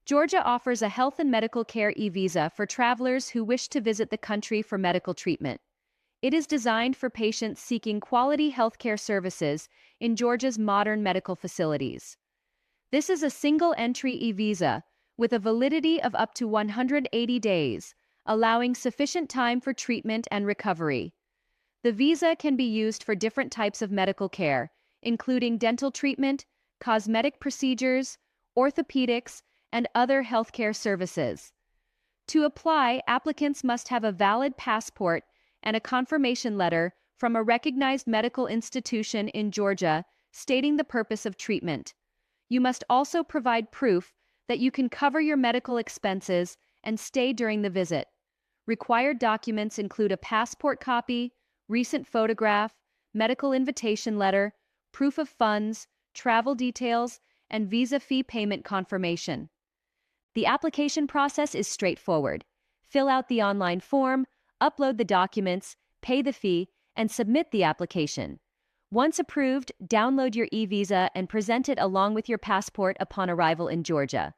Georgia offers a health and medical care eVisa for travelers who wish to visit the country for medical treatment. It is designed for patients seeking quality healthcare services in Georgia's modern medical facilities. This is a single-entry eVisa with a validity of up to 180 days, allowing sufficient time for treatment and recovery. The visa can be used for different types of medical care, including dental treatment, cosmetic procedures, orthopedics, and other healthcare services. To apply, applicants must have a valid passport and a confirmation letter from a recognized medical institution in Georgia stating the purpose of treatment. You must also provide proof that you can cover your medical expenses and stay during the visit. Required documents include a passport copy, recent photograph, medical invitation letter, proof of funds, travel details, and visa fee payment confirmation. The application process is straightforward. Fill out the online form, upload the documents, pay the fee, and submit the application. Once approved, download your eVisa and present it along with your passport upon arrival in Georgia.